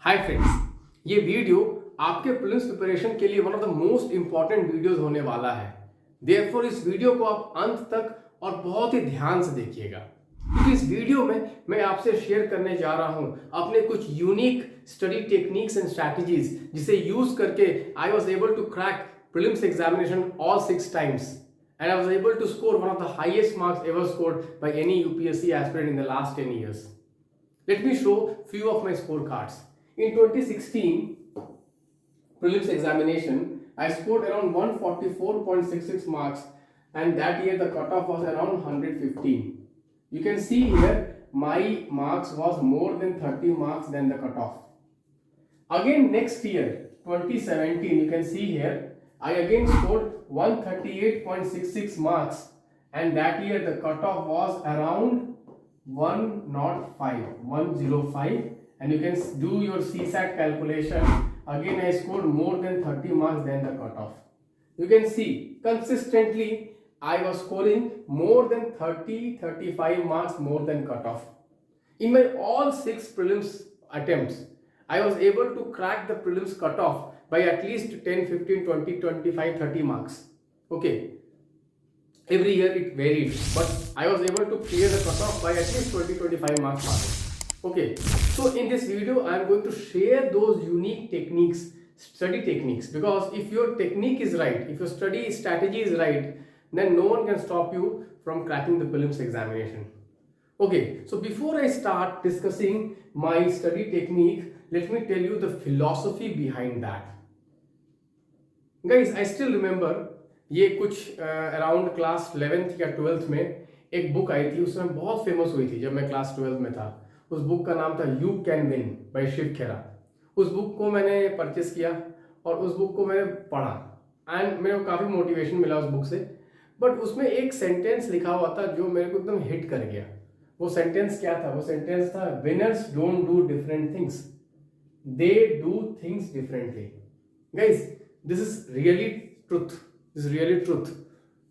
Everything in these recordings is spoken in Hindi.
हाय फ्रेंड्स, ये वीडियो आपके प्रीलिम्स प्रिपरेशन के लिए one of the most important videos होने वाला है। देयरफॉर इस वीडियो को आप अंत तक और बहुत ही ध्यान से देखिएगा, क्योंकि इस वीडियो में मैं आपसे शेयर करने जा रहा हूं अपने कुछ unique study techniques and strategies, जिसे यूज करके I was able to crack prelims examination all 6 times and I was able to score one of the highest marks ever scored by any UPSC aspirant in the last 10 years. Let me show few of my scorecards. In 2016 prelims examination, I scored around 144.66 marks, and that year the cutoff was around 115. You can see here my marks was more than 30 marks than the cutoff. Again next year 2017, you can see here I again scored 138.66 marks, and that year the cutoff was around 105, and you can do your CSAT calculation. Again I scored more than 30 marks than the cutoff. You can see consistently I was scoring more than 35 marks more than cutoff. In my all 6 prelims attempts, I was able to crack the prelims cutoff by at least 10, 15, 20, 25, 30 marks. Okay. Every year it varied, but I was able to clear the cutoff by at least 20-25 marks. Okay, so in this video I am going to share those unique techniques, study techniques, because if your technique is right, if your study strategy is right, then no one can stop you from cracking the prelims examination. Okay, so before I start discussing my study technique, let me tell you the philosophy behind that. Guys, I still remember ये कुछ अराउंड क्लास 11th या 12th में एक बुक आई थी, उसमें बहुत फेमस हुई थी जब मैं क्लास 12 में था। उस बुक का नाम था you can win by Shiv Khera. उस बुक को मैंने परचेस किया और उस बुक को मैंने पढ़ा, एंड मेरे को काफ़ी मोटिवेशन मिला उस बुक से। बट उसमें एक सेंटेंस लिखा हुआ था जो मेरे को एकदम हिट कर गया। वो सेंटेंस क्या था? वो सेंटेंस था, winners don't do different things, they do things differently. Guys, this is really truth, this is really truth.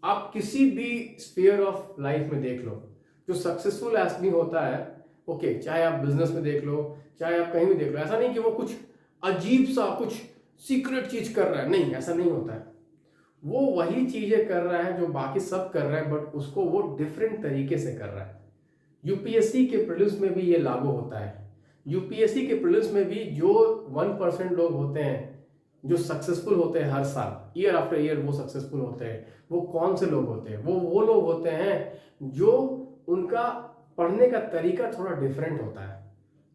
आप किसी भी स्फीयर ऑफ लाइफ में देख लो, जो सक्सेसफुल आदमी होता है, ओके, चाहे आप बिजनेस में देख लो, चाहे आप कहीं भी देख लो, ऐसा नहीं कि वो कुछ अजीब सा कुछ सीक्रेट चीज कर रहा है, नहीं, ऐसा नहीं होता है। वो वही चीजें कर रहा है जो बाकी सब कर रहा है, बट उसको वो डिफरेंट तरीके से कर रहा है। यूपीएससी के प्रीलिम्स में भी ये लागू होता है। यूपीएससी के प्रीलिम्स में भी जो 1% लोग होते हैं जो सक्सेसफुल होते हैं हर साल, ईयर आफ्टर ईयर वो सक्सेसफुल होते हैं, वो कौन से लोग होते हैं? वो लोग होते हैं जो उनका पढ़ने का तरीका थोड़ा डिफरेंट होता है।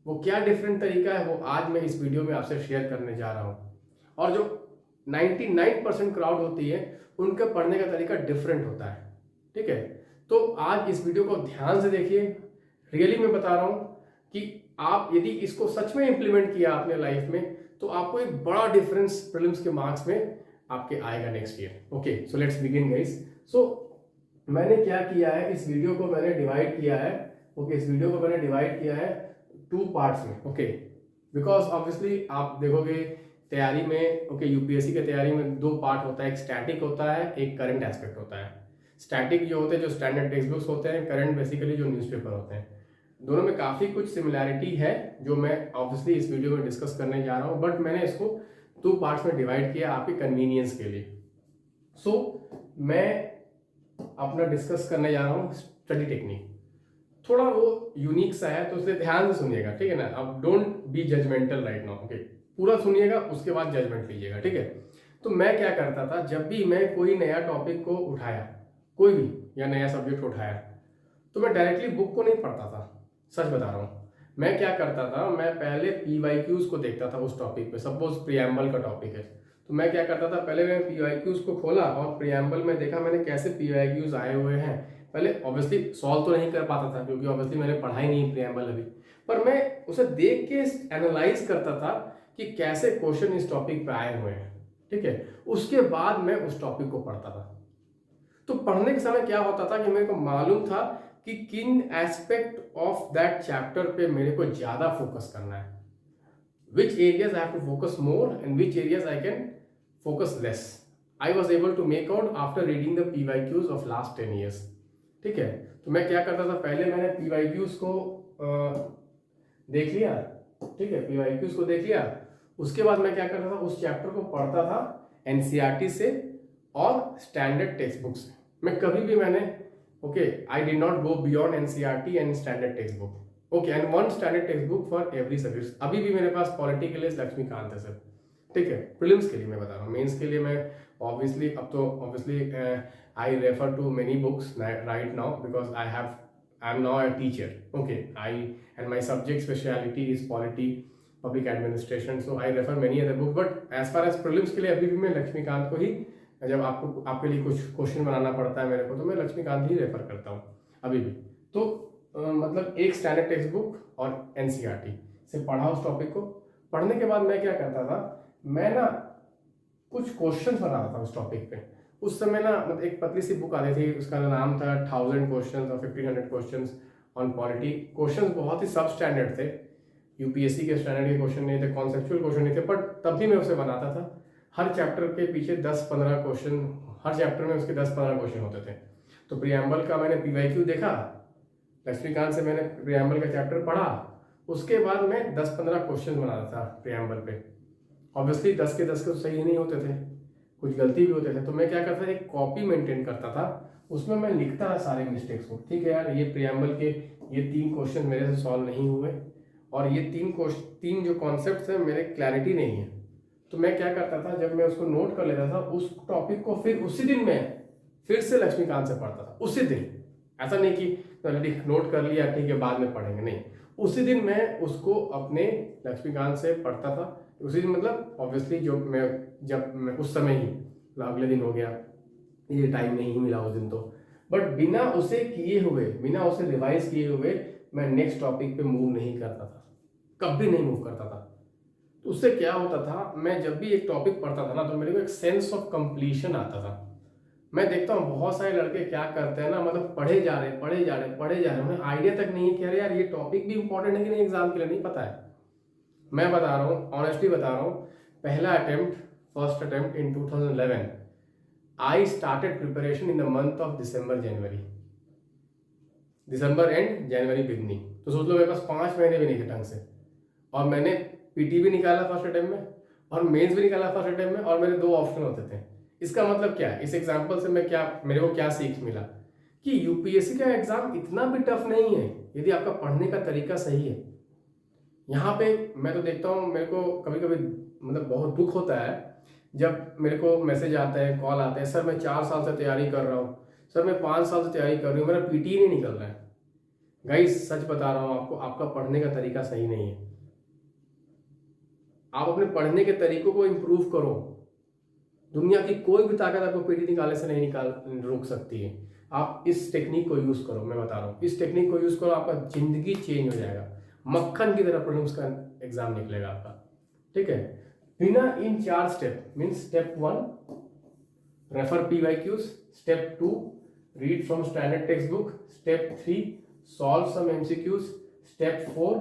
वो क्या डिफरेंट तरीका है, वो आज मैं इस वीडियो में आपसे शेयर करने जा रहा हूँ। और जो 99% क्राउड होती है, उनका पढ़ने का तरीका डिफरेंट होता है। ठीक है, तो आज इस वीडियो को ध्यान से देखिए। रियली मैं बता रहा हूँ कि आप यदि इसको सच में इंप्लीमेंट किया आपने लाइफ में, तो आपको एक बड़ा डिफरेंस प्रीलिम्स के मार्क्स में आपके आएगा next year. Okay, so let's begin guys. So मैंने क्या किया है, इस वीडियो को मैंने डिवाइड किया है। ओके, इस वीडियो को मैंने डिवाइड किया है 2 पार्ट्स में। ओके, बिकॉज ऑब्वियसली आप देखोगे तैयारी में, ओके, यूपीएससी की तैयारी में 2 पार्ट होता है, एक स्टैटिक होता है, एक करंट एस्पेक्ट होता है। स्टैटिक जो होते हैं, जो स्टैंडर्ड टेक्स्ट बुक्स होते हैं, करंट बेसिकली जो न्यूज़पेपर होते हैं। दोनों में काफ़ी कुछ सिमिलैरिटी है जो मैं ऑब्वियसली इस वीडियो में डिस्कस करने जा रहा हूँ, बट मैंने इसको 2 पार्ट्स में डिवाइड किया आपके कन्वीनियंस के लिए। सो मैं अपना डिस्कस करने जा रहा हूँ स्टडी टेक्निक। थोड़ा वो यूनिक सा है, तो इसलिए ध्यान से सुनिएगा, ठीक है ना। अब don't be judgmental right now. Okay, पूरा सुनिएगा, उसके बाद जजमेंट लीजिएगा, ठीक है। तो मैं क्या करता था, जब भी मैं कोई नया टॉपिक को उठाया, कोई भी या नया सब्जेक्ट उठाया, तो मैं डायरेक्टली बुक को नहीं पढ़ता था। सच बता रहा हूँ, मैं क्या करता था, मैं पहले PYQs को देखता था उस टॉपिक पे। सपोज प्रियम्बल का टॉपिक है, तो मैं क्या करता था, पहले मैं PYQs को खोला और प्रियम्बल में देखा मैंने कैसे PYQs आए हुए हैं। पहले ऑब्वियसली सॉल्व तो नहीं कर पाता था, क्योंकि ऑब्वियसली मैंने पढ़ा ही नहीं प्रियम्बल अभी, पर मैं उसे देख के एनालाइज करता था कि कैसे क्वेश्चन इस टॉपिक पे आए हुए हैं, ठीक है। उसके बाद मैं उस टॉपिक को पढ़ता था। तो पढ़ने के समय क्या होता था कि मेरे को मालूम था कि किन एस्पेक्ट ऑफ दैट चैप्टर पे मेरे को ज्यादा फोकस करना है, which areas I have to focus more and which areas I can focus less. I was able to make out after reading the PYQs of last 10 years। ठीक है, तो मैं क्या करता था, पहले मैंने PYQs को देख लिया, ठीक है, PYQs को देख लिया। उसके बाद मैं क्या करता था, उस चैप्टर को पढ़ता था NCERT से और स्टैंडर्ड टेक्स्ट बुक से। मैं कभी भी मैंने I did not go beyond NCERT and standard text book, and one standard text book for every subject. अभी भी मेरे पास पॉलिटी के लिए लक्ष्मीकांत है सर, ठीक है। प्रीलिम्स के लिए मैं बता रहा हूँ, मेंस के लिए मैं obviously I refer to many books right now because I am now a teacher, and my subject speciality is polity, public administration, so I refer many other books, but as far as prelims के लिए अभी भी मैं लक्ष्मीकांत को ही, जब आपके लिए कुछ क्वेश्चन बनाना पड़ता है मेरे को, तो मैं लक्ष्मीकांत ही रेफर करता हूँ अभी भी। तो मतलब एक स्टैंडर्ड टेक्स्ट बुक और NCERT से पढ़ा उस टॉपिक को। पढ़ने के बाद मैं क्या करता था, मैं ना कुछ क्वेश्चन बनाता था उस टॉपिक पे। उस समय ना मतलब एक पतली सी बुक आती थी, उसका नाम था 1000 क्वेश्चन और 1500 क्वेश्चन ऑन पॉलिटी। क्वेश्चन बहुत ही सब स्टैंडर्ड थे, UPSC के स्टैंडर्ड के क्वेश्चन नहीं थे, कॉन्सेप्चुअल क्वेश्चन नहीं थे, बट तब भी मैं उसे बनाता था। हर चैप्टर के पीछे 10-15 क्वेश्चन, हर चैप्टर में उसके 10-15 क्वेश्चन होते थे। तो प्रीएम्बल का मैंने PYQ देखा, लक्ष्मीकांत से मैंने प्रीएम्बल का चैप्टर पढ़ा, उसके बाद मैं 10-15 क्वेश्चन बनाता था प्रीएम्बल पे। ऑब्वियसली 10 के 10 तो सही नहीं होते थे, कुछ गलती भी होते थे। तो मैं क्या करता था, एक कॉपी मेंटेन करता था, उसमें मैं लिखता था सारे मिस्टेक्स को। ठीक है यार, ये प्रीएम्बल के ये 3 क्वेश्चन मेरे से सॉल्व नहीं हुए, और ये 3 जो कॉन्सेप्ट है मेरे क्लैरिटी नहीं है। तो मैं क्या करता था, जब मैं उसको नोट कर लेता था, उस टॉपिक को फिर उसी दिन मैं फिर से लक्ष्मीकांत से पढ़ता था, उसी दिन। ऐसा नहीं कि नोट कर लिया ठीक है बाद में पढ़ेंगे, नहीं, उसी दिन मैं उसको अपने लक्ष्मीकांत से पढ़ता था। उसी दिन मतलब ऑब्वियसली जब मैं उस समय ही, अगले दिन हो गया, ये टाइम नहीं मिला उस दिन तो, बट बिना उसे किए हुए, बिना उसे रिवाइज किए हुए मैं नेक्स्ट टॉपिक पे मूव नहीं करता था, कभी नहीं मूव करता था। तो उससे क्या होता था, मैं जब भी एक टॉपिक पढ़ता था ना, तो मेरे को एक सेंस ऑफ कंप्लीशन आता था। मैं देखता हूँ बहुत सारे लड़के क्या करते हैं ना, मतलब पढ़े जा रहे, उन्हें आइडिया तक नहीं है कि अरे यार ये टॉपिक भी इंपॉर्टेंट है कि नहीं, एग्जाम के लिए नहीं पता है। मैं बता रहा हूँ, ऑनेस्टली बता रहा हूँ, first attempt in 2011 I started preparation in the month of December and January beginning. तो सोच लो मेरे पास 5 महीने भी नहीं थे ढंग से, और मैंने PT भी निकाला फर्स्ट अटेम्प्ट में, और मेंस भी निकाला फर्स्ट अटेम्प्ट में, और मेरे 2 ऑप्शन होते थे। इसका मतलब क्या है, इस एग्जाम्पल से मेरे को क्या सीख मिला कि UPSC का एग्जाम इतना भी टफ नहीं है यदि आपका पढ़ने का तरीका सही है। यहाँ पे मैं तो देखता हूँ, मेरे को कभी कभी मतलब बहुत दुख होता है जब मेरे को मैसेज आते हैं, कॉल आते हैं, सर मैं 4 साल से तैयारी कर रहा हूँ, सर मैं 5 साल से तैयारी कर रही हूँ, मेरा PT ही नहीं निकल रहा है। गाइस सच बता रहा हूँ आपको, आपका पढ़ने का तरीका सही नहीं है। आप अपने पढ़ने के तरीकों को इम्प्रूव करो। दुनिया की कोई भी ताकत आपको PT निकालने से नहीं रोक सकती है। आप इस टेक्निक को यूज करो, मैं बता रहा हूँ, इस टेक्निक को यूज करो, आपका जिंदगी चेंज हो जाएगा, मक्खन की तरह प्रीलिम्स का एग्जाम निकलेगा आपका। ठीक है, बिना इन 4 step, means step 1 refer PYQs, step 2 read from standard text book, step 3 solve some MCQs, step 4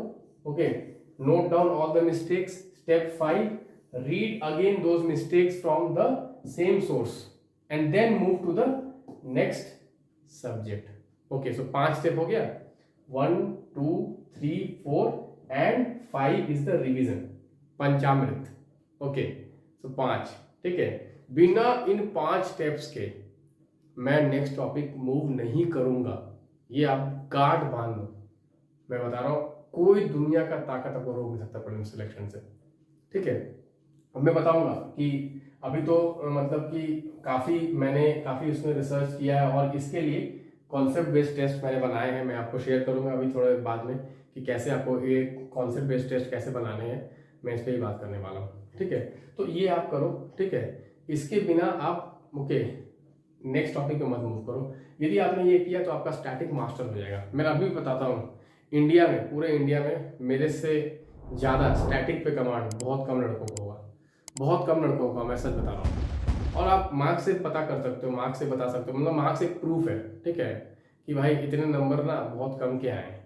note down all the mistakes, step 5 read again those mistakes from the same source, and then move to the next subject. So 5 step हो गया, 1 2 3 4 एंड 5 इज द रिविजन, पंचामृत। सो 5, ठीक है। बिना इन 5 स्टेप्स के मैं नेक्स्ट टॉपिक मूव नहीं करूंगा, ये आप गार्ड बांध लो। मैं बता रहा हूं, कोई दुनिया का ताकत आपको रोक नहीं सकता प्रीलिम्स सिलेक्शन से। ठीक है, अब मैं बताऊंगा कि अभी तो मतलब कि मैंने काफी उसमें रिसर्च किया है, और इसके लिए कॉन्सेप्ट बेस्ड टेस्ट मैंने बनाए हैं, मैं आपको शेयर करूंगा अभी थोड़े बाद में कि कैसे आपको ये कॉन्सेप्ट बेस्ड टेस्ट कैसे बनाने हैं, मैं इस पर ही बात करने वाला हूँ। ठीक है, तो ये आप करो। ठीक है, इसके बिना आप नेक्स्ट टॉपिक पे मत मूव करो। यदि आपने ये किया तो आपका स्टैटिक मास्टर हो जाएगा। मैं अभी भी बताता हूँ, इंडिया में, पूरे इंडिया में मेरे से ज़्यादा स्टैटिक पे कमांड बहुत कम लड़कों को होगा, बहुत कम लड़कों को, मैं सच बता रहा हूँ। और आप मार्क्स से पता कर सकते हो, मार्क्स से बता सकते हो, मतलब मार्क्स एक प्रूफ है। ठीक है, कि भाई इतने नंबर ना बहुत कम के आए हैं,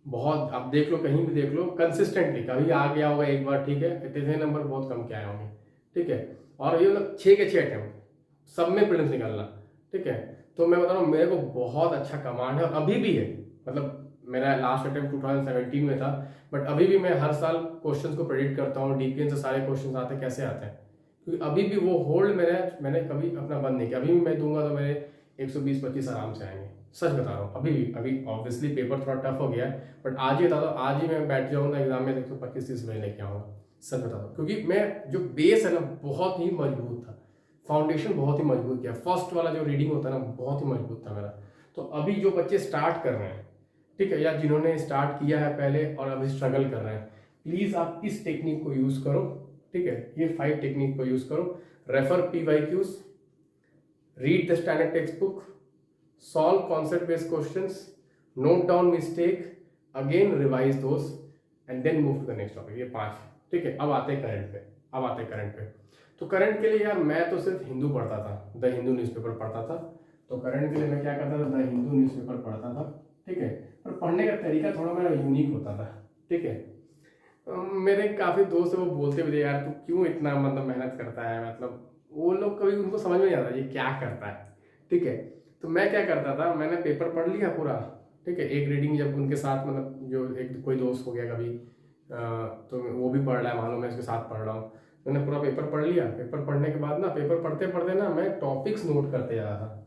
बहुत, आप देख लो, कहीं भी देख लो, कंसिस्टेंटली कभी आ गया होगा एक बार, ठीक है, इतने नंबर बहुत कम के आए होंगे। ठीक है, और ये मतलब 6 के 6 अटेम्प्ट सब में प्रीलिम्स निकालना। ठीक है, तो मैं बता रहा हूँ मेरे को बहुत अच्छा कमांड है, अभी भी है। मतलब मेरा लास्ट अटेम्प्ट 2017 में था, बट अभी भी मैं हर साल क्वेश्चंस को प्रेडिक्ट करता हूँ, डीपीएन से सारे क्वेश्चंस आते हैं, कैसे आते हैं, क्योंकि अभी भी वो होल्ड मैंने कभी अपना बंद नहीं किया। अभी भी मैं दूंगा तो मेरे 120-25 आराम से आएंगे, सच बता रहा हूँ। अभी ऑब्वियसली पेपर थोड़ा टफ हो गया है, बट आज ही बता दो, आज ही मैं बैठ जाऊँगा एग्जाम में 125-30 में लेके आऊँगा, सच बता दो। क्योंकि मैं जो बेस है ना बहुत ही मजबूत था, फाउंडेशन बहुत ही मजबूत किया, फर्स्ट वाला जो रीडिंग होता है ना बहुत ही मजबूत था मेरा। तो अभी जो बच्चे स्टार्ट कर रहे हैं, ठीक है, या जिन्होंने स्टार्ट किया है पहले और अभी स्ट्रगल कर रहे हैं, प्लीज़ आप इस टेक्निक को यूज़ करो, ठीक है, ये 5 टेक्निक को यूज़ करो। Refer PYQs, read the standard text book, solve concept based questions, note down mistake, again revise those and then move to the next topic. ये 5, ठीक है। अब आते हैं करंट पे। तो करंट के लिए यार मैं तो सिर्फ हिंदू पढ़ता था, द हिंदू न्यूज़पेपर पढ़ता था। तो करंट के लिए मैं क्या करता था, द हिंदू न्यूज़पेपर पढ़ता था, ठीक है। पर पढ़ने का तरीका थोड़ा मेरा यूनिक होता था, ठीक है। मेरे काफ़ी दोस्त वो बोलते भी थे, यार तू क्यों इतना मतलब मेहनत करता है, मतलब वो लोग कभी उनको समझ में नहीं आता ये क्या करता है, ठीक है। तो मैं क्या करता था, मैंने पेपर पढ़ लिया पूरा, ठीक है। एक रीडिंग जब उनके साथ, मतलब जो एक कोई दोस्त हो गया कभी, तो वो भी पढ़ रहा है, मान लो मैं उसके साथ पढ़ रहा हूँ, मैंने पूरा पेपर पढ़ लिया। पेपर पढ़ने के बाद ना, पेपर पढ़ते पढ़ते ना मैं टॉपिक्स नोट करते जा रहा था।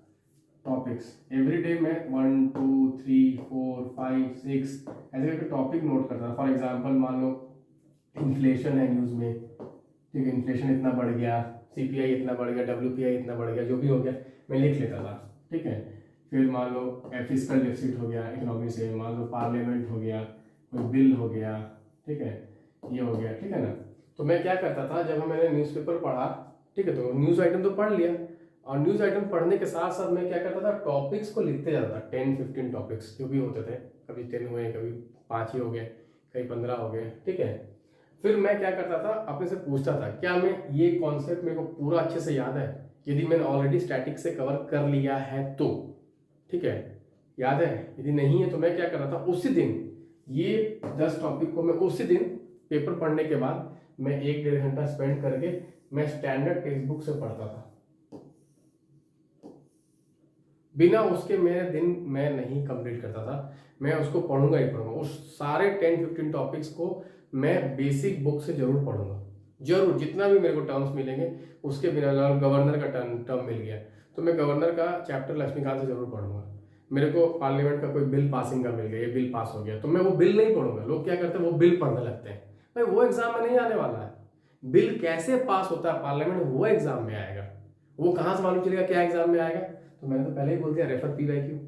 टॉपिक्स एवरी डे में 1 2 3 4 5 6 ऐसे करके टॉपिक नोट करता था। फॉर एग्जांपल मान लो इन्फ्लेशन है न्यूज़ में, ठीक है, इन्फ्लेशन इतना बढ़ गया, CPI इतना बढ़ गया, WPI इतना बढ़ गया, जो भी हो गया मैं लिख लेता था, ठीक है। फिर मान लो फिस्कल डेफिसिट हो गया इकोनॉमी से, मान लो पार्लियामेंट हो गया, कोई बिल हो गया, ठीक है, ये हो गया, ठीक है ना। तो मैं क्या करता था, जब मैंने न्यूज़पेपर पढ़ा, ठीक है, तो न्यूज़ आइटम तो पढ़ लिया, और न्यूज़ आइटम पढ़ने के साथ साथ मैं क्या करता था, टॉपिक्स को लिखते जाता था। 10-15 टॉपिक्स जो भी होते थे, कभी 10 हुए, कभी 5 ही हो गए, कभी 15 हो गए, ठीक है। फिर मैं क्या करता था, अपने से पूछता था, क्या मैं ये कॉन्सेप्ट मेरे को पूरा अच्छे से याद है? यदि मैंने ऑलरेडी स्टैटिक से कवर कर लिया है तो, ठीक है, याद है। यदि नहीं है तो मैं क्या करता था, उसी दिन ये 10 टॉपिक को मैं उसी दिन पेपर पढ़ने के बाद मैं 1-1.5 घंटा स्पेंड करके मैं स्टैंडर्ड टेक्स्ट बुक से पढ़ता था। बिना उसके मेरे दिन मैं नहीं कंप्लीट करता था। मैं उसको पढ़ूंगा ही पढ़ूंगा, उस सारे 10-15 टॉपिक्स को मैं बेसिक बुक से जरूर पढ़ूंगा, जरूर, जितना भी मेरे को टर्म्स मिलेंगे। उसके बिना गवर्नर का टर्म मिल गया तो मैं गवर्नर का चैप्टर लक्ष्मीकांत से जरूर पढ़ूंगा। मेरे को पार्लियामेंट का कोई बिल पासिंग का मिल गया, ये बिल पास हो गया, तो मैं वो बिल नहीं पढ़ूंगा। लोग क्या करते हैं, वो बिल पढ़ने लगते हैं। भाई वो एग्जाम में नहीं आने वाला है। बिल कैसे पास होता है पार्लियामेंट, वो एग्जाम में आएगा। वो कहाँ से मालूम चलेगा क्या एग्जाम में आएगा? तो मैंने तो पहले ही बोल दिया, रेफर PYQ।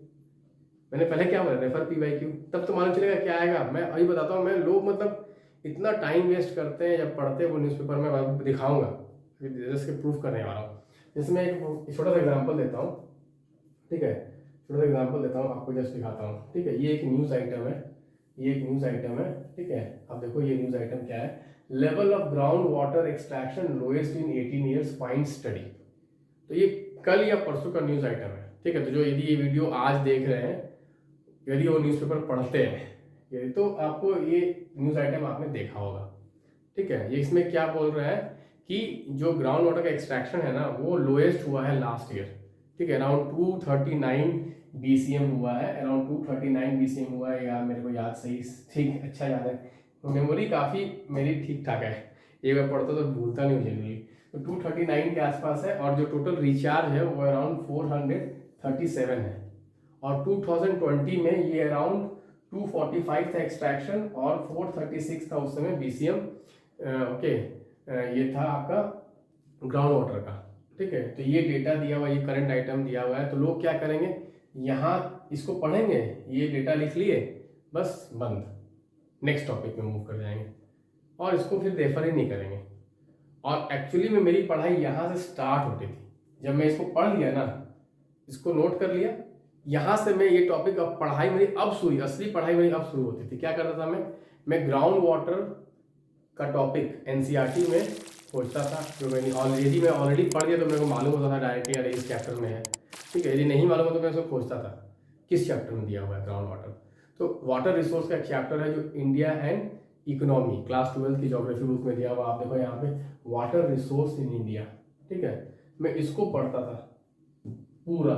मैंने पहले क्या बोला, रेफर PYQ, तब तो मालूम चलेगा क्या आएगा। मैं अभी बताता हूँ, मैं लोग मतलब इतना टाइम वेस्ट करते हैं जब पढ़ते हैं वो न्यूज़पेपर में, मैं दिखाऊंगा, जैसे प्रूफ करने वाला हूँ। जैसे मैं एक छोटा सा एग्जाम्पल देता हूँ, ठीक है, छोटा सा एग्जाम्पल देता हूँ, आपको जस्ट दिखाता हूँ, ठीक है। ये एक न्यूज़ आइटम है, ये एक न्यूज़ आइटम है, ठीक है। अब देखो ये न्यूज़ आइटम क्या है, level of ground water extraction lowest in 18 years find study. तो ये कल या परसों का न्यूज़ आइटम है, ठीक है। तो जो यदि ये वीडियो आज देख रहे हैं, यदि वो न्यूज़पेपर पढ़ते हैं, यदि तो आपको ये न्यूज़ आइटम आपने देखा होगा, ठीक है। ये इसमें क्या बोल रहा है कि जो ग्राउंड वाटर का एक्सट्रैक्शन है ना, वो लोएस्ट हुआ है लास्ट ईयर, ठीक है। अराउंड 239 BCM हुआ है, अराउंड 239 BCM हुआ है यार, मेरे को याद सही, ठीक, अच्छा याद है। तो मेमोरी काफ़ी मेरी ठीक ठाक है, एक बार पढ़ता तो भूलता नहीं हूँ जनरली। तो 239 के आसपास है, और जो टोटल रिचार्ज है वो अराउंड 437 है, और 2020 में ये अराउंड 245 था एक्सट्रैक्शन, और 436 था उस समय BCM, ओके, ये था आपका ग्राउंड वाटर का, ठीक है। तो ये डेटा दिया हुआ, ये करंट आइटम दिया हुआ है। तो लोग क्या करेंगे, यहाँ इसको पढ़ेंगे, ये डेटा लिख लिए, बस बंद, नेक्स्ट टॉपिक में मूव कर जाएंगे, और इसको फिर रेफर ही नहीं करेंगे। और एक्चुअली में मेरी पढ़ाई यहाँ से स्टार्ट होती थी, जब मैं इसको पढ़ लिया ना, इसको नोट कर लिया, यहाँ से मैं ये टॉपिक, अब पढ़ाई मेरी अब शुरू, असली पढ़ाई मेरी अब शुरू होती थी। क्या करता था मैं ग्राउंड वाटर का टॉपिक NCERT में खोजता था, जो मैंने ऑलरेडी पढ़ लिया तो मेरे को मालूम होता था डायरेक्टली, अरे इस चैप्टर में है, ठीक है। यदि नहीं मालूम हो तो मैं उसको खोजता था किस चैप्टर में दिया हुआ है ग्राउंड वाटर। तो वाटर रिसोर्स का एक चैप्टर है जो इंडिया एंड इकोनॉमी, क्लास 12 की ज्योग्राफी बुक में दिया हुआ, आप देखो यहाँ पे वाटर रिसोर्स इन इंडिया, ठीक है। मैं इसको पढ़ता था पूरा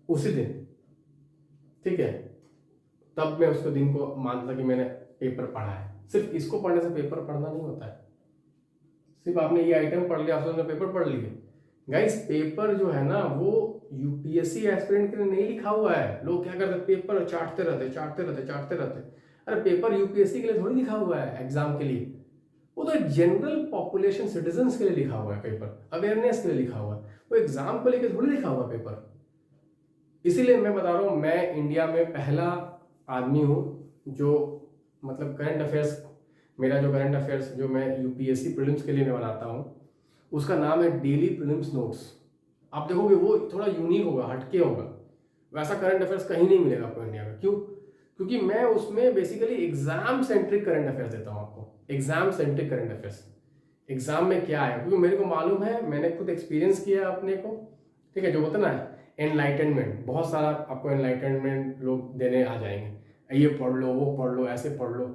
उसी दिन, ठीक है। तब मैं उसको दिन को मानता कि मैंने पेपर पढ़ा है। सिर्फ इसको पढ़ने से पेपर पढ़ना नहीं होता है, सिर्फ आपने ये आइटम पढ़ लिया आपने पेपर पढ़ लिए। गाइस पेपर जो है ना वो यूपीएससी एस्पिरेंट के लिए नहीं लिखा हुआ है। लोग क्या करते हैं, पेपर चाटते रहते। अरे पेपर यूपीएससी के लिए थोड़ी लिखा हुआ है एग्जाम के लिए, वो तो जनरल पॉपुलेशन सिटीजन्स के लिए लिखा हुआ है पेपर, अवेयरनेस के लिए लिखा हुआ है, वो एग्जाम को लेकर थोड़ी लिखा हुआ पेपर। इसीलिए मैं बता रहा हूँ, मैं इंडिया में पहला आदमी हूँ जो मतलब करंट अफेयर्स, मेरा जो करंट अफेयर्स जो मैं यूपीएससी प्रीलिम्स के लिए मैं बनाता हूँ उसका नाम है डेली प्रीलिम्स नोट्स। आप देखोगे वो थोड़ा यूनिक होगा, हटके होगा, वैसा करंट अफेयर्स कहीं नहीं मिलेगा आपको इंडिया में। क्यों? क्योंकि मैं उसमें basically exam centric current affairs देता हूँ आपको, exam centric current affairs. Exam में क्या है, क्योंकि मेरे को मालूम है, मैंने खुद एक्सपीरियंस किया है अपने को, ठीक है। जो होता ना एनलाइटनमेंट, बहुत सारा आपको एनलाइटनमेंट लोग देने आ जाएंगे, ये पढ़ लो वो पढ़ लो ऐसे पढ़ लो।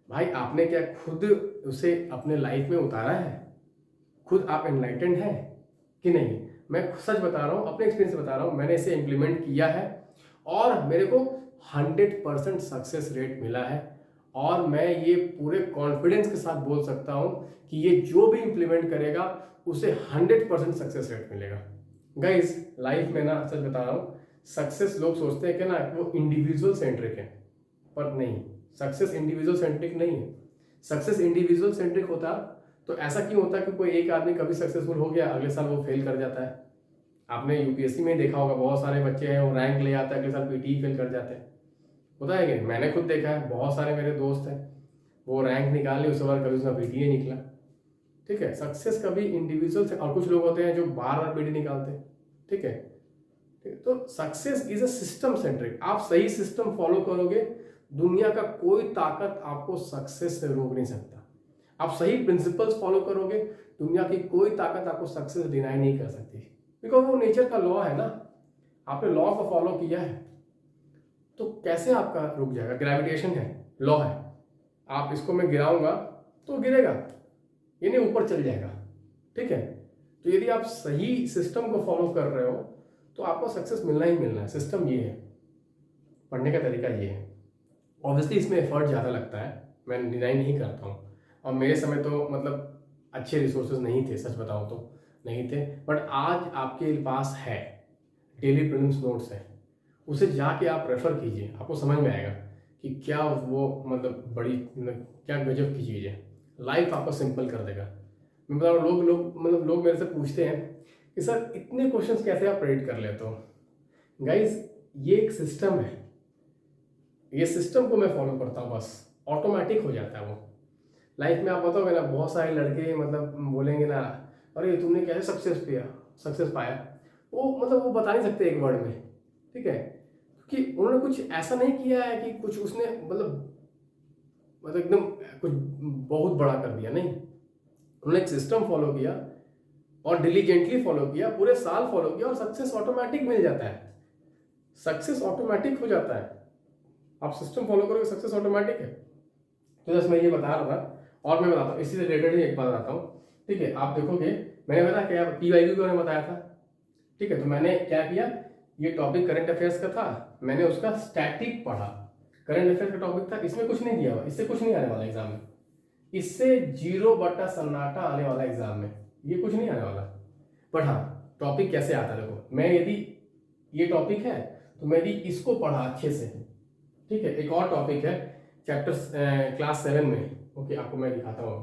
भाई आपने क्या खुद उसे अपने लाइफ में उतारा है? खुद आप एनलाइटेंड हैं कि नहीं? मैं सच बता रहा हूँ, अपने एक्सपीरियंस से बता रहा हूँ, मैंने इसे इम्प्लीमेंट किया है और मेरे को 100% सक्सेस रेट मिला है। और मैं ये पूरे कॉन्फिडेंस के साथ बोल सकता हूँ कि ये जो भी इम्प्लीमेंट करेगा उसे 100% सक्सेस रेट मिलेगा। गाइस लाइफ में ना सच बता रहा हूँ, सक्सेस लोग सोचते हैं कि ना वो इंडिविजुअल सेंट्रिक है, पर नहीं, सक्सेस इंडिविजुअल सेंट्रिक नहीं है। सक्सेस इंडिविजुअल सेंट्रिक होता तो ऐसा क्यों होता कि कोई एक आदमी कभी सक्सेसफुल हो गया अगले साल वो फेल कर जाता है। आपने यूपीएससी में देखा होगा, बहुत सारे बच्चे हैं वो रैंक ले आता है, अगले साल पीटी फेल कर जाते हैं, होता है कि मैंने खुद देखा है, बहुत सारे मेरे दोस्त हैं वो रैंक निकाल ली, उसके बाद कभी उसका पीटी ही निकला। ठीक है, सक्सेस कभी इंडिविजुअल से, और कुछ लोग होते हैं जो बार बार पीटी निकालते हैं। ठीक है, तो success is a system centric. आप सही सिस्टम फॉलो करोगे, दुनिया का कोई ताकत आपको सक्सेस से रोक नहीं सकता। आप सही प्रिंसिपल्स फॉलो करोगे, दुनिया की कोई ताकत आपको सक्सेस डिनाई नहीं कर सकती, बिकॉज वो नेचर का लॉ है ना, आपने लॉ को फॉलो किया है, तो कैसे आपका रुक जाएगा? ग्रेविटेशन है, लॉ है, आप इसको मैं गिराऊंगा तो गिरेगा, ये नहीं ऊपर चल जाएगा। ठीक है, तो यदि आप सही सिस्टम को फॉलो कर रहे हो तो आपको सक्सेस मिलना ही मिलना है। सिस्टम ये है, पढ़ने का तरीका ये है। ऑब्वियसली इसमें एफर्ट ज़्यादा लगता है, मैं डिनाई नहीं करता हूँ, और मेरे समय तो मतलब अच्छे रिसोर्सेज नहीं थे, सच बताऊँ तो नहीं थे, बट आज आपके पास है, डेली प्रीलिम्स नोट्स है, उसे जाके आप रेफर कीजिए, आपको समझ में आएगा कि क्या वो मतलब बड़ी क्या गजब की चीज़ है, लाइफ आपको सिंपल कर देगा। मैं बता रहा हूँ, लोग मेरे से पूछते हैं कि सर इतने क्वेश्चंस कैसे आप प्रेडिक्ट कर लेते हो? गाइस ये एक सिस्टम है, ये सिस्टम को मैं फॉलो करता हूँ, बस ऑटोमेटिक हो जाता है वो। लाइफ में आप बताओगे ना, बहुत सारे लड़के मतलब बोलेंगे ना, अरे तुमने कैसे सक्सेस पाया, वो मतलब वो बता नहीं सकते एक वर्ड में। ठीक है, क्योंकि उन्होंने कुछ ऐसा नहीं किया है कि कुछ उसने मतलब एकदम कुछ बहुत बड़ा कर दिया, नहीं, उन्होंने एक सिस्टम फॉलो किया और डिलीजेंटली फॉलो किया, पूरे साल फॉलो किया, और सक्सेस ऑटोमेटिक मिल जाता है, सक्सेस ऑटोमेटिक हो जाता है। आप सिस्टम फॉलो करोगे, सक्सेस ऑटोमेटिक है। तो जैसे मैं ये बता रहा था, और मैं बताता हूँ इसी से रिलेटेड ही एक बात बताता हूँ। ठीक है, आप देखोगे मैंने बताया क्या PYQ के बारे में बताया था। ठीक है, तो मैंने क्या किया, ये टॉपिक करंट अफेयर्स का था, मैंने उसका स्टैटिक पढ़ा, करंट अफेयर्स का टॉपिक था, इसमें कुछ नहीं दिया हुआ, इससे कुछ नहीं आने वाला एग्जाम में, इससे 0 बटा सन्नाटा आने वाला एग्जाम में, ये कुछ नहीं आने वाला। बट हाँ, टॉपिक कैसे आता है देखो, मैं यदि ये टॉपिक है तो मैं यदि इसको पढ़ा अच्छे से, ठीक है, एक और टॉपिक है चैप्टर क्लास 7 में, ओके आपको मैं दिखाता हूँ,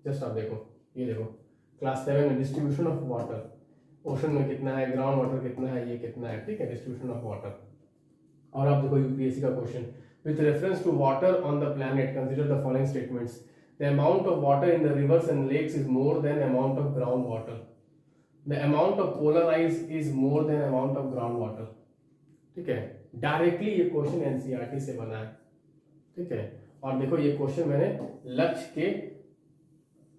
जस्ट आप देखो, ये देखो क्लास 7 में डिस्ट्रीब्यूशन ऑफ वाटर, ओशन में कितना है, ग्राउंड वाटर कितना है, ये कितना है, ठीक है, डिस्ट्रीब्यूशन ऑफ वाटर। और आप देखो यूपीएससी का question, with reference to water on the planet consider the following statements, the amount of water in the rivers and lakes is more than amount of ground water, the amount of polar ice is more than amount of ground water. ठीक है, डायरेक्टली ये क्वेश्चन एनसीईआरटी से बना है। ठीक है, और देखो ये क्वेश्चन मैंने लक्ष्य के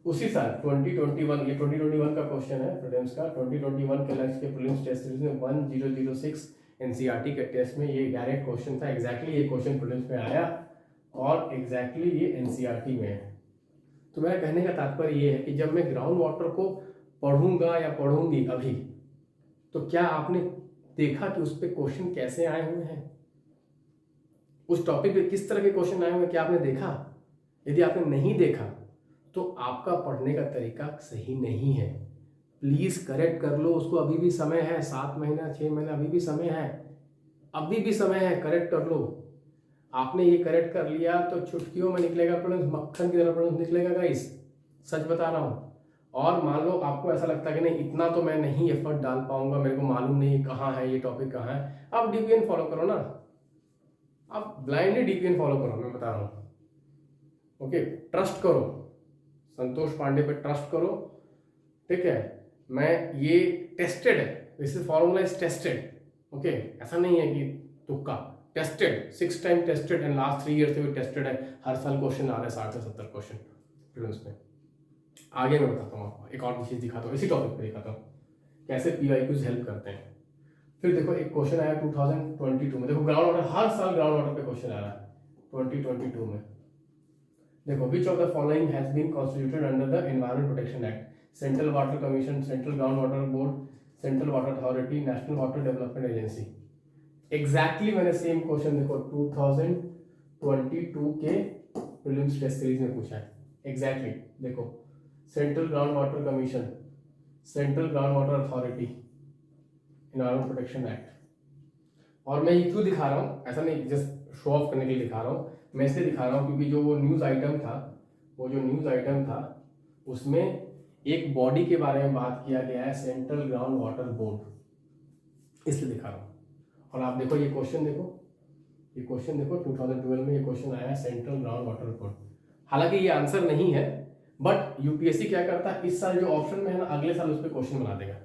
उसी साल 2021, ये 2021 का क्वेश्चन है प्रीलिम्स का, 2021 के लक्ष्य के प्रीलिम्स टेस्ट सीरीज में 1006 एनसीईआरटी के टेस्ट में ये डायरेक्ट क्वेश्चन था, एग्जैक्टली ये क्वेश्चन प्रीलिम्स में आया और एग्जैक्टली ये एनसीईआरटी में है। तो मेरा कहने का तात्पर्य ये है कि जब मैं ग्राउंड वाटर को पढ़ूंगा या पढ़ूंगी अभी, तो क्या आपने देखा कि उस पर क्वेश्चन कैसे आए हुए हैं? उस टॉपिक पे किस तरह के क्वेश्चन आए होंगे क्या आपने देखा? यदि आपने नहीं देखा तो आपका पढ़ने का तरीका सही नहीं है। प्लीज़ करेक्ट कर लो उसको, अभी भी समय है, 7 महीना 6 महीना अभी भी समय है, अभी भी समय है, करेक्ट कर लो। आपने ये करेक्ट कर लिया तो चुटकियों में निकलेगा प्रोनाउंस, मक्खन की तरह प्रोनाउंस निकलेगा गाइस, सच बता रहा हूँ। और मान लो आपको ऐसा लगता है कि नहीं इतना तो मैं नहीं एफर्ट डाल पाऊंगा, मेरे को मालूम नहीं कहाँ है ये टॉपिक कहाँ है, आप डीपीएन फॉलो करो ना, आप ब्लाइंडली डीपीएन फॉलो करो, मैं बता रहा हूँ। ओके, ट्रस्ट करो, संतोष पांडे पे ट्रस्ट करो, ठीक है। मैं ये टेस्टेड है, this is formula is tested, okay, ऐसा नहीं है कि तुक्का, tested, 6 time tested and last 3 year से भी टेस्टेड है, हर साल क्वेश्चन आ रहे हैं 60 से 70 क्वेश्चन प्रीलिम्स में। आगे मैं बताता हूँ आपको, एक और चीज़ दिखाता हूँ, इसी टॉपिक पे दिखाता हूँ कैसे पीवाईक्यूज हेल्प करते हैं। फिर देखो एक क्वेश्चन आया 2022 में, देखो ग्राउंड वाटर, हर साल ग्राउंड वाटर पे क्वेश्चन आ रहा है 2022 में। देखो, which of the following has been constituted under the environment protection act? Central water commission, central ground water board, central water authority, national water development agency. Exactly मैंने सेम क्वेश्चन देखो 2022 के प्रीलिम्स टेस्ट सीरीज में पूछा है, एग्जैक्टली देखो, central ground water commission, central ground water authority, environment protection act. और मैं ये क्यों दिखा रहा हूँ, ऐसा नहीं जस्ट शो ऑफ करने के लिए दिखा रहा हूँ, मैं इसलिए दिखा रहा हूँ क्योंकि जो वो न्यूज़ आइटम था, वो जो न्यूज़ आइटम था उसमें एक बॉडी के बारे में बात किया गया है, सेंट्रल ग्राउंड वाटर बोर्ड, इसलिए दिखा रहा हूँ। और आप देखो ये क्वेश्चन देखो, ये क्वेश्चन देखो 2012 में ये क्वेश्चन आया है, सेंट्रल ग्राउंड वाटर बोर्ड। हालांकि ये आंसर नहीं है, बट यूपीएससी क्या करता है, इस साल जो ऑप्शन में है ना, अगले साल उस पर क्वेश्चन बना देगा।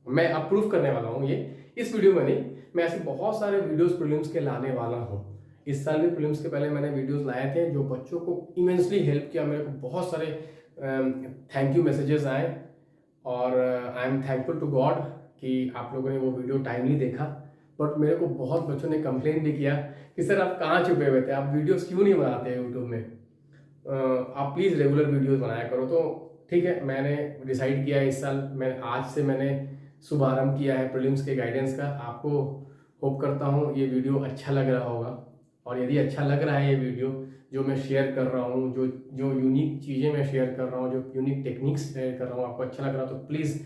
मैं अप्रूव करने वाला हूँ ये, इस वीडियो में नहीं, मैं ऐसे बहुत सारे वीडियोस प्रीलिम्स के लाने वाला हूँ। इस साल भी प्रीलिम्स के पहले मैंने वीडियोस लाए थे जो बच्चों को इमेंसली हेल्प किया, मेरे को बहुत सारे थैंक यू मैसेजेस आए, और I am thankful to God कि आप लोगों ने वो वीडियो टाइमली देखा। बट मेरे को बहुत बच्चों ने कंप्लेन भी किया कि सर आप कहाँ छुपे हुए थे, आप वीडियोस क्यों नहीं बनाते यूट्यूब में, आप प्लीज़ रेगुलर वीडियोस बनाया करो। तो ठीक है, मैंने डिसाइड किया इस साल, मैं आज से मैंने शुभारंभ किया है प्रीलिम्स के गाइडेंस का। आपको होप करता हूँ ये वीडियो अच्छा लग रहा होगा, और यदि अच्छा लग रहा है ये वीडियो जो मैं शेयर कर रहा हूँ, जो यूनिक चीज़ें मैं शेयर कर रहा हूँ, जो यूनिक टेक्निक्स शेयर कर रहा हूँ, आपको अच्छा लग रहा हो तो please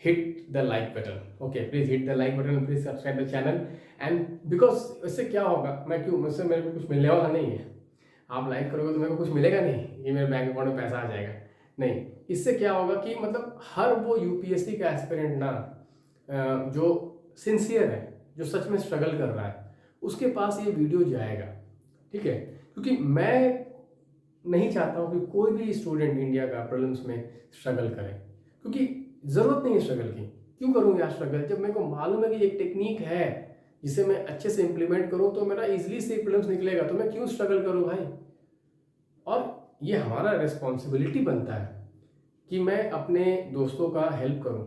hit the like button, okay, please hit the like button, please subscribe the channel. And because इससे क्या होगा, मैं क्यों, मुझसे मेरे को कुछ मिलने वाला नहीं है, आप लाइक करोगे तो मेरे को कुछ मिलेगा नहीं, ये मेरे बैंक अकाउंट में पैसा आ जाएगा नहीं। इससे क्या होगा कि मतलब हर वो यूपीएससी का एस्पिरेंट ना जो सिंसियर है, जो सच में स्ट्रगल कर रहा है, उसके पास ये वीडियो जाएगा, ठीक है। क्योंकि मैं नहीं चाहता हूँ कि कोई भी स्टूडेंट इंडिया का प्रीलिम्स में स्ट्रगल करे, क्योंकि ज़रूरत नहीं है स्ट्रगल की। क्यों करूँ यार स्ट्रगल, जब मेरे को मालूम है कि एक टेक्निक है जिसे मैं अच्छे से इम्प्लीमेंट करूँ तो मेरा इजीली से प्रीलिम्स निकलेगा, तो मैं क्यों स्ट्रगल करूँ भाई। और ये हमारा रिस्पॉन्सिबिलिटी बनता है कि मैं अपने दोस्तों का हेल्प करूँ,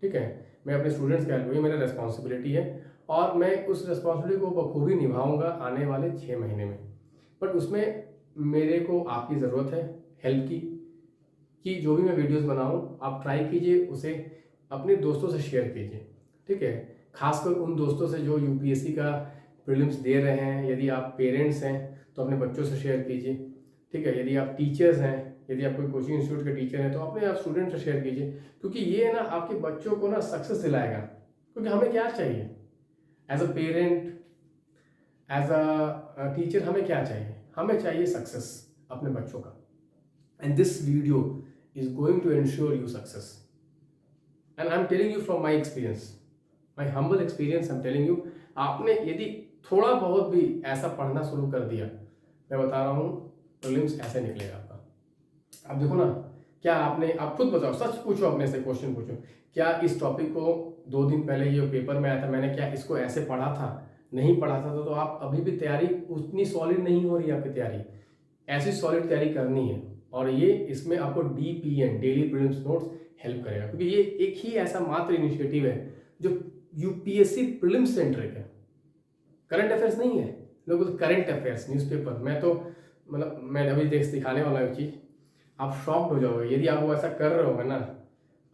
ठीक है, मैं अपने स्टूडेंट्स का हेल्प करूँ, ये मेरा रिस्पॉन्सिबिलिटी है, और मैं उस रिस्पॉन्सिबिलिटी को बखूबी निभाऊंगा आने वाले 6 महीने में। बट उसमें मेरे को आपकी ज़रूरत है हेल्प की, कि जो भी मैं वीडियोस बनाऊं आप ट्राई कीजिए उसे अपने दोस्तों से शेयर कीजिए, ठीक है, खासकर उन दोस्तों से जो यूपीएससी का प्रीलिम्स दे रहे हैं। यदि आप पेरेंट्स हैं तो अपने बच्चों से शेयर कीजिए, ठीक है, यदि आप टीचर्स हैं, यदि आप कोई कोचिंग इंस्टीट्यूट के टीचर हैं तो अपने आप स्टूडेंट से शेयर कीजिए, क्योंकि ये ना आपके बच्चों को ना सक्सेस दिलाएगा। क्योंकि हमें क्या चाहिए as a parent, as a teacher, हमें क्या चाहिए, हमें चाहिए सक्सेस अपने बच्चों का। And this video is going to ensure you success, and I am telling you from my experience, my humble experience, I am telling you. आपने यदि थोड़ा बहुत भी ऐसा पढ़ना शुरू कर दिया, मैं बता रहा हूँ प्रीलिम्स ऐसे निकलेगा आपका। अब देखो ना, क्या आपने, आप खुद बताओ, सच पूछो अपने से, क्वेश्चन पूछो, क्या इस टॉपिक को 2 दिन पहले ये पेपर में आया था, मैंने क्या इसको ऐसे पढ़ा था? नहीं पढ़ा था तो आप अभी भी तैयारी उतनी सॉलिड नहीं हो रही है आपकी तैयारी, ऐसी सॉलिड तैयारी करनी है। और ये इसमें आपको DPN, daily prelims notes help करेगा, क्योंकि ये एक ही ऐसा मात्र इनिशिएटिव है जो यूपीएससी प्रीलिम्स सेंट्रिक है, करंट अफेयर्स नहीं है। लोग करंट अफेयर्स न्यूज़पेपर, मैं तो मतलब मैं अभी दिखाने वाला हूँ चीज़, आप शॉक्ड हो जाओगे यदि आप वो ऐसा कर रहे होगे ना,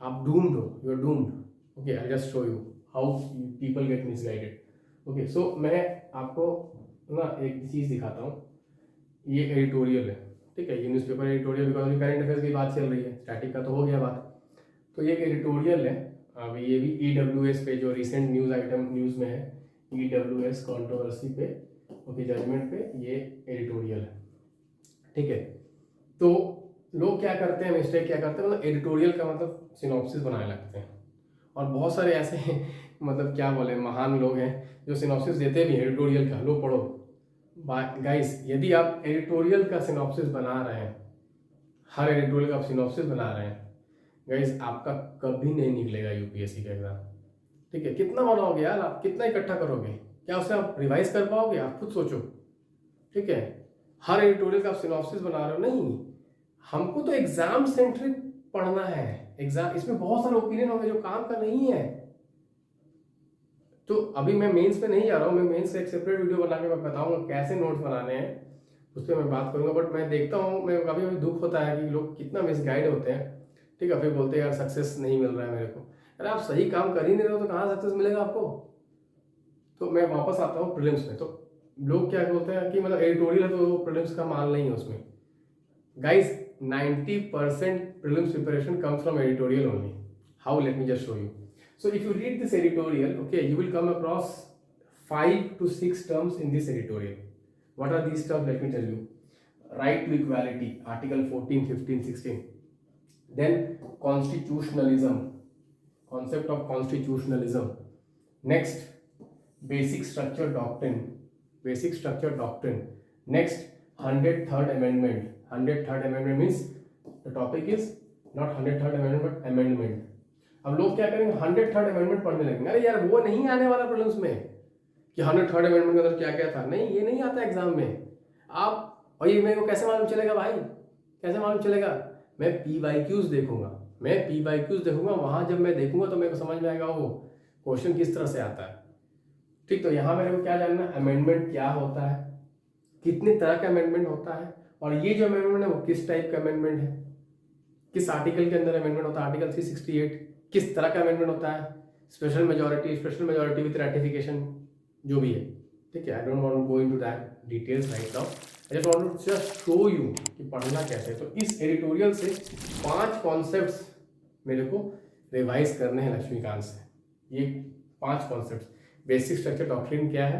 आप डूम्ड हो, you are doomed. Okay, I just show you how people get misguided. Okay, so मैं आपको ना एक चीज़ दिखाता हूँ। ये एडिटोरियल है, ठीक है, ये newspaper editorial, because current affairs की बात चल रही है, स्टैटिक का तो हो गया बात। तो ये एक एडिटोरियल है। अब ये भी EWS पे, जो रिसेंट न्यूज़ आइटम न्यूज़ में है, EWS कंट्रोवर्सी पे, ओके, जजमेंट पे, ये एडिटोरियल है, ठीक है। तो लोग क्या करते हैं, मिस्टेक क्या करते हैं, मतलब एडिटोरियल का मतलब सिनॉप्सिस बनाने लगते हैं। और बहुत सारे ऐसे मतलब क्या बोले, महान लोग हैं जो सिनॉप्सिस देते भी हैं एडिटोरियल का, लो पढ़ो। गाइस, यदि आप एडिटोरियल का सिनॉप्सिस बना रहे हैं, हर एडिटोरियल का आप सिनॉप्सिस बना रहे हैं, गाइस आपका कभी नहीं निकलेगा यूपीएससी का एग्जाम, ठीक है। कितना बनाओगे यार आप, कितना इकट्ठा करोगे, क्या उसे आप रिवाइज कर पाओगे, आप खुद सोचो, ठीक है। हर एडिटोरियल का आप सिनॉप्सिस बना रहे हो, नहीं, हमको तो एग्जाम सेंट्रिक पढ़ना है। एग्जाम, इसमें बहुत सारे ओपिनियन होंगे जो काम का नहीं है। तो अभी मैं मेंस पे नहीं जा रहा हूँ, मैं मेंस से एक सेपरेट वीडियो बना के मैं बताऊंगा कैसे नोट्स बनाने हैं, उस पर मैं बात करूंगा। बट मैं देखता हूँ, मैं कभी कभी दुख होता है कि लोग कितना मिसगाइड होते हैं, ठीक है। फिर बोलते हैं यार सक्सेस नहीं मिल रहा है मेरे को। अरे आप सही काम कर ही नहीं रहे हो तो कहाँ सक्सेस मिलेगा आपको। तो मैं वापस आता हूँ प्रीलिम्स में। तो लोग क्या बोलते हैं कि मतलब एडिटोरियल है तो प्रीलिम्स का माल नहीं है उसमें। Guys, 90% prelims preparation comes from editorial only. How? Let me just show you. So if you read this editorial, okay, you will come across 5 to 6 terms in this editorial. What are these terms? Let me tell you. Right to equality, Article 14, 15, 16. Then constitutionalism, concept of constitutionalism. Next, basic structure doctrine, basic structure doctrine. Next, 103rd amendment. 103rd amendment means the topic is not 103rd amendment but amendment. अब लोग क्या करेंगे, 103rd amendment पढ़ने लगेंगे। अरे यार वो नहीं आने वाला प्रीलिम्स में कि 103rd amendment के अंदर क्या क्या था, नहीं, ये नहीं आता एग्जाम में। आप, और ये मेरे को कैसे मालूम चलेगा भाई, कैसे मालूम चलेगा? मैं PYQs देखूंगा, मैं PYQs देखूंगा, वहां जब मैं देखूंगा तो मेरे को समझ में आएगा वो क्वेश्चन किस तरह से आता है, ठीक। तो यहाँ मेरे को क्या जानना, अमेंडमेंट क्या होता है, कितने तरह का अमेंडमेंट होता है, और ये जो अमेंडमेंट है वो किस टाइप का अमेंडमेंट है, किस आर्टिकल के अंदर अमेंडमेंट होता है, आर्टिकल 368, किस तरह का अमेंडमेंट होता है, स्पेशल मेजोरिटी विद रैटिफिकेशन, जो भी है, ठीक है। I don't want to go into that details right now, I just want to just show you कि पढ़ना कैसे है। तो इस एडिटोरियल से 5 कॉन्सेप्ट्स मेरे को रिवाइज करने हैं लक्ष्मीकांत से। ये 5 कॉन्सेप्ट्स, बेसिक स्ट्रक्चर डॉक्ट्रिन क्या है,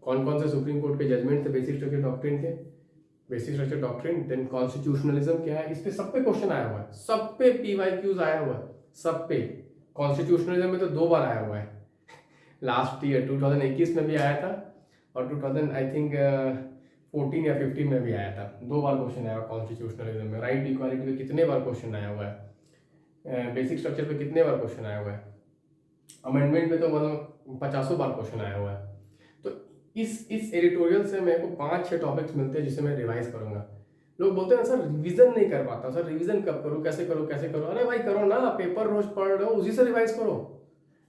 कौन कौन से सुप्रीम कोर्ट के जजमेंट थे बेसिक स्ट्रक्चर डॉक्ट्रिन के, basic structure doctrine, then constitutionalism क्या है, इस पे सब पे क्वेश्चन आया हुआ है, सब पे PYQs आया हुआ है, सब पे। कॉन्स्टिट्यूशनलिज्म में तो 2 बार आया हुआ है, लास्ट ईयर 2021 में भी आया था और 2000 आई थिंक 14 या 15 में भी आया था, 2 बार क्वेश्चन आया हुआ कॉन्स्टिट्यूशनलिज्म में। राइट इक्वालिटी पे कितने बार क्वेश्चन आया हुआ है, बेसिक स्ट्रक्चर पे कितने बार क्वेश्चन आया हुआ है, अमेंडमेंट पे तो मतलब 50 बार क्वेश्चन आया हुआ है। तो इस एडिटोरियल से मेरे को 5-6 टॉपिक्स मिलते हैं जिसे मैं रिवाइज करूंगा। लोग बोलते हैं सर रिवीजन नहीं कर पाता, सर रिवीजन कब करूँ, कैसे करूँ, कैसे करूँ। अरे भाई करो ना, पेपर रोज पढ़ रहे हो उसी से रिवाइज करो।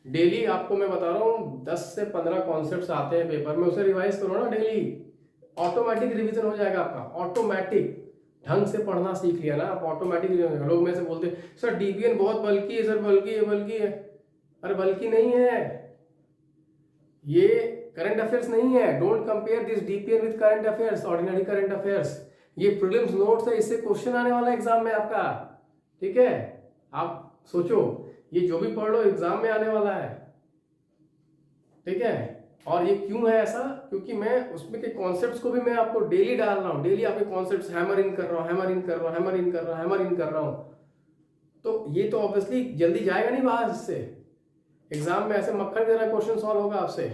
डेली आपको मैं बता रहा हूँ 10 से 15 कॉन्सेप्ट्स आते हैं पेपर में, उसे रिवाइज करो ना डेली, ऑटोमेटिक रिवीजन हो जाएगा आपका, ऑटोमेटिक। ढंग से पढ़ना सीख लिया ना आप, ऑटोमेटिक रिवीजन हो जाएगा। लोग मेरे से बोलते हैं सर DBN बहुत बल्कि है, सर बल्कि है, बल्कि है। अरे बल्कि नहीं है, ये करंट अफेयर्स नहीं है। Don't compare this DPN with current affairs, ordinary current affairs. ये प्रीलिम्स नोट्स है, इससे क्वेश्चन आने वाला है एग्जाम में आपका, ठीक है। आप सोचो, ये जो भी पढ़ लो एग्जाम में आने वाला है, ठीक है। और ये क्यों है ऐसा, क्योंकि मैं उसमें के कॉन्सेप्ट्स को भी मैं आपको डेली डाल रहा हूँ, डेली आपके कॉन्सेप्ट्स हैमर इन कर रहा हूँ, हैमर इन कर रहा हूँ, हैमर इन कर रहा हूँ, हैमर इन कर रहा हूँ। तो ये तो ऑब्वियसली जल्दी जाएगा नहीं बाहर, इससे एग्जाम में ऐसे मक्खन की तरह क्वेश्चन सॉल्व होगा आपसे,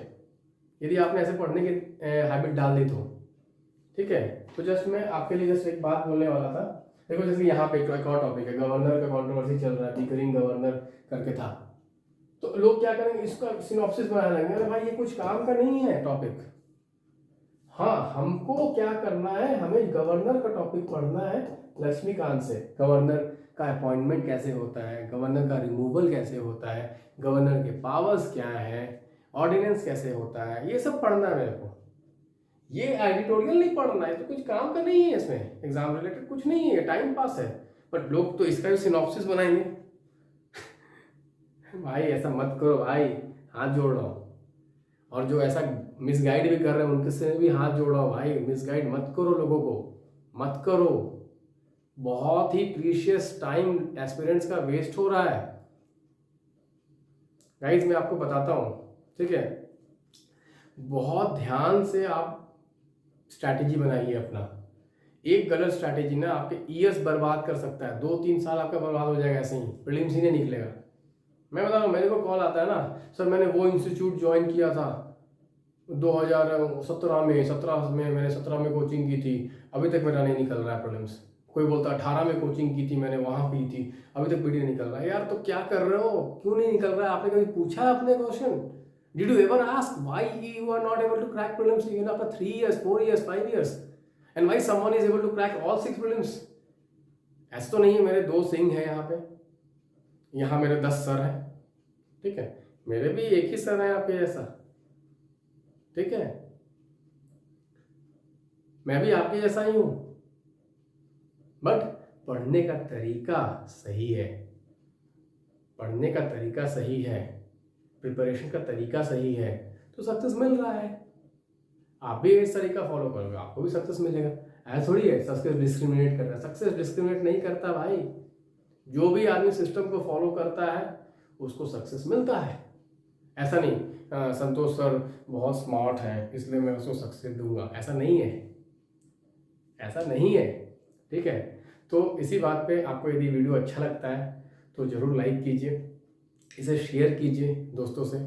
यदि आपने ऐसे पढ़ने की हैबिट डाल दी तो, ठीक है। तो जस्ट मैं आपके लिए जस्ट एक बात बोलने वाला था। देखो जैसे यहाँ पे एक और टॉपिक है, गवर्नर का कंट्रोवर्सी चल रहा है, बिकरिंग गवर्नर करके था। तो लोग क्या करेंगे, इसका सिनॉप्सिस बना लेंगे। अरे भाई ये कुछ काम का नहीं है टॉपिक। हाँ, हमको क्या करना है, हमें गवर्नर का टॉपिक पढ़ना है लक्ष्मीकांत से। गवर्नर का अपॉइंटमेंट कैसे होता है, गवर्नर का रिमूवल कैसे होता है, गवर्नर के पावर्स क्या है, ऑर्डिनेंस कैसे होता है, ये सब पढ़ना है मेरे को। ये एडिटोरियल नहीं पढ़ना है, तो कुछ काम का नहीं है इसमें, एग्जाम रिलेटेड कुछ नहीं है, टाइम पास है। बट लोग तो इसका भी सिनॉप्सिस बनाएंगे। भाई ऐसा मत करो भाई, हाथ जोड़ रहा हूँ। और जो ऐसा मिसगाइड भी कर रहे हैं उनके से भी हाथ जोड़ा हो भाई, मिसगाइड मत करो लोगों को, मत करो। बहुत ही प्रीशियस टाइम एस्पिरेंट्स का वेस्ट हो रहा है गाइज, मैं आपको बताता हूँ, ठीक है। बहुत ध्यान से आप स्ट्रैटेजी बनाइए अपना। एक गलत स्ट्रैटेजी ना आपके ईयर्स बर्बाद कर सकता है, 2-3 साल आपका बर्बाद हो जाएगा ऐसे ही, प्रीलिम्स ही नहीं निकलेगा। मैं बता रहा हूँ, मेरे को कॉल आता है ना, सर मैंने वो इंस्टीट्यूट ज्वाइन किया था 2017 में, 17 में मैंने 17 में कोचिंग की थी, अभी तक मेरा नहीं निकल रहा है प्रीलिम्स। कोई बोलता 18 में कोचिंग की थी मैंने, वहाँ की थी, अभी तक पीडी नहीं निकल रहा है। यार तो क्या कर रहे हो, क्यों नहीं निकल रहा है? आपने कभी पूछा है अपने question? Did you ever ask why you are not able to crack prelims even after 3 years, 4 years, 5 years? And why someone is able to crack all 6 prelims? ऐसा तो नहीं है मेरे 2 सिंह हैं यहाँ पे, यहाँ मेरे 10 सर हैं, ठीक है। मेरे भी एक ही सर है आपके जैसा, ठीक है। मैं भी आपके जैसा ही हूं, बट पढ़ने का तरीका सही है, पढ़ने का तरीका सही है, प्रिपरेशन का तरीका सही है, तो सक्सेस मिल रहा है। आप भी इस तरीका फॉलो करोगे आपको भी सक्सेस मिलेगा। ऐसा थोड़ी है सक्सेस डिस्क्रिमिनेट कर रहा है, सक्सेस डिस्क्रिमिनेट नहीं करता भाई। जो भी आदमी सिस्टम को फॉलो करता है उसको सक्सेस मिलता है। ऐसा नहीं संतोष सर बहुत स्मार्ट है इसलिए मैं उसको सक्सेस दूंगा, ऐसा नहीं है, ऐसा नहीं है, ठीक है। तो इसी बात पे आपको यदि वीडियो अच्छा लगता है तो ज़रूर लाइक कीजिए, इसे शेयर कीजिए दोस्तों से।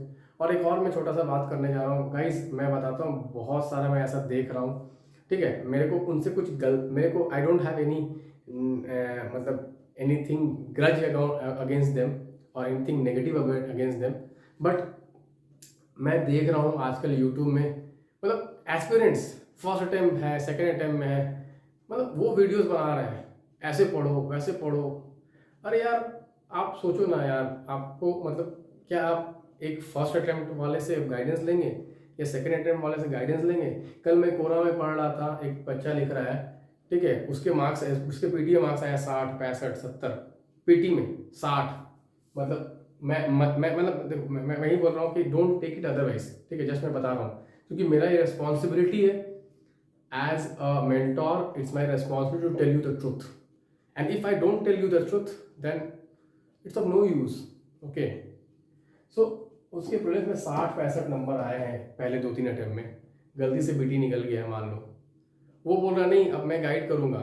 और एक और मैं छोटा सा बात करने जा रहा हूँ गाइस, मैं बताता हूँ बहुत सारा मैं ऐसा देख रहा हूँ, ठीक है। मेरे को उनसे कुछ मेरे को आई डोंट हैव एनी मतलब एनीथिंग ग्रज अगेंस्ट देम और anything negative against them, but मैं देख रहा हूँ आजकल यूट्यूब में मतलब एस्पिरेंट्स फर्स्ट अटेम्प्ट है, सेकेंड अटेम्प्ट में है, मतलब वो वीडियोस बना रहे हैं, ऐसे पढ़ो वैसे पढ़ो। अरे यार आप सोचो ना यार, आपको मतलब क्या आप एक फर्स्ट अटेम्प्ट वाले से गाइडेंस लेंगे या सेकेंड अटेम्प्ट वाले से गाइडेंस लेंगे? कल मैं कोरा में पढ़ रहा था, एक बच्चा लिख रहा है, ठीक है, उसके मार्क्स, उसके पीटी मार्क्स आया 60, 65, 70, पीटी में 60। मतलब मैं मतलब देखो मैं वही बोल रहा हूँ कि डोंट टेक इट अदरवाइज, ठीक है, जस्ट मैं बता रहा हूँ क्योंकि मेरा ये रिस्पॉन्सिबिलिटी है as a mentor, it's my responsibility to tell you the truth, and if I don't tell you the truth then it's of no use, okay. So उसके प्रीलिम्स में 60-65 नंबर आए हैं पहले 2-3 अटेम्प्ट में, गलती से बीटी निकल गया है मान लो। वो बोल रहा नहीं अब मैं गाइड करूंगा,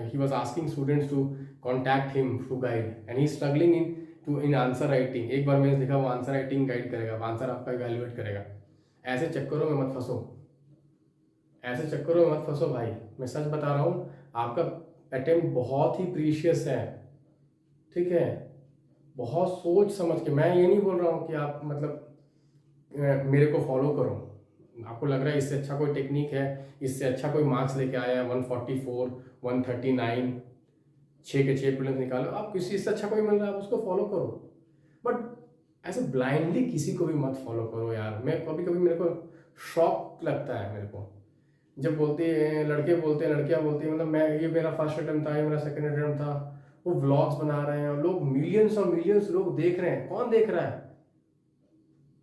he was asking students to contact him to guide and he struggling in answer writing. एक बार मैंने लिखा वो आंसर राइटिंग गाइड करेगा, आंसर आपका इवैल्यूएट करेगा। ऐसे चक्करों में मत फंसो, ऐसे चक्करों में मत फंसो भाई, मैं सच बता रहा हूँ। आपका अटेम्प्ट बहुत ही प्रीशियस है, ठीक है। बहुत सोच समझ के, मैं ये नहीं बोल रहा हूँ कि आप मतलब मेरे को फॉलो करो, आपको लग रहा है इससे अच्छा कोई टेक्निक है, इससे अच्छा कोई मार्क्स लेके आया है 144, 139, 6 के 6 प्रीलिम्स निकालो, आप किसी से अच्छा कोई मिल रहा है आप उसको फॉलो करो, बट ऐसे ब्लाइंडली किसी को भी मत फॉलो करो यार। मैं कभी कभी मेरे को शॉक लगता है मेरे को जब बोलते हैं लड़के बोलते हैं, लड़कियां बोलती हैं, मतलब मैं ये मेरा फर्स्ट अटेम्प्ट था, ये मेरा सेकंड अटेम्प्ट था, वो व्लॉग्स बना रहे हैं और लोग मिलियंस और मिलियंस लोग देख रहे हैं। कौन देख रहा है,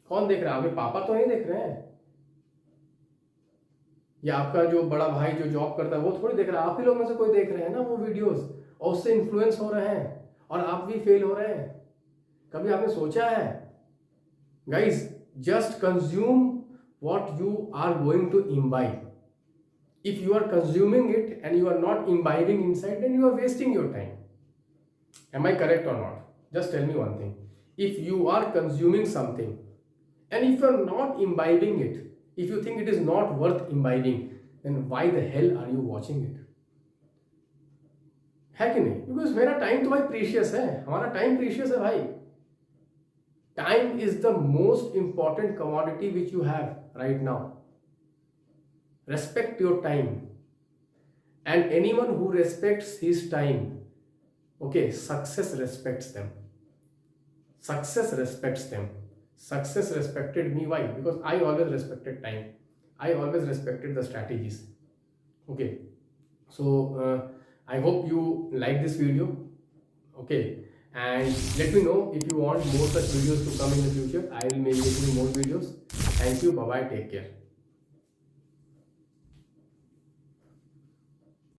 कौन देख रहा है? आपके पापा तो नहीं देख रहे हैं, या आपका जो बड़ा भाई जो जॉब करता है वो थोड़ी देख रहा है, आप ही लोग में से कोई देख रहे हैं ना वो वीडियोस, और उससे इन्फ्लुएंस हो रहे हैं और आप भी फेल हो रहे हैं। कभी आपने सोचा है? Guys just consume what you are going to imbibe. If you are consuming it and you are not imbibing inside, then you are wasting your time. Am I correct or not? Just tell me one thing. If you are consuming something and if you are not imbibing it, if you think it is not worth imbibing, then why the hell are you watching it? है कि नहीं? Because मेरा टाइम तो भाई प्रीशियस है, हमारा टाइम प्रीशियस है भाई। Time is the most important commodity which you have right now. Respect your time, and anyone who respects his time, okay, success respects them, success respects them. Success respected me. Why? Because I always respected time, I always respected the strategies, okay. So I hope you like this video, okay, and let me know if you want more such videos to come in the future. I will make more videos. Thank you. Bye bye. Take care.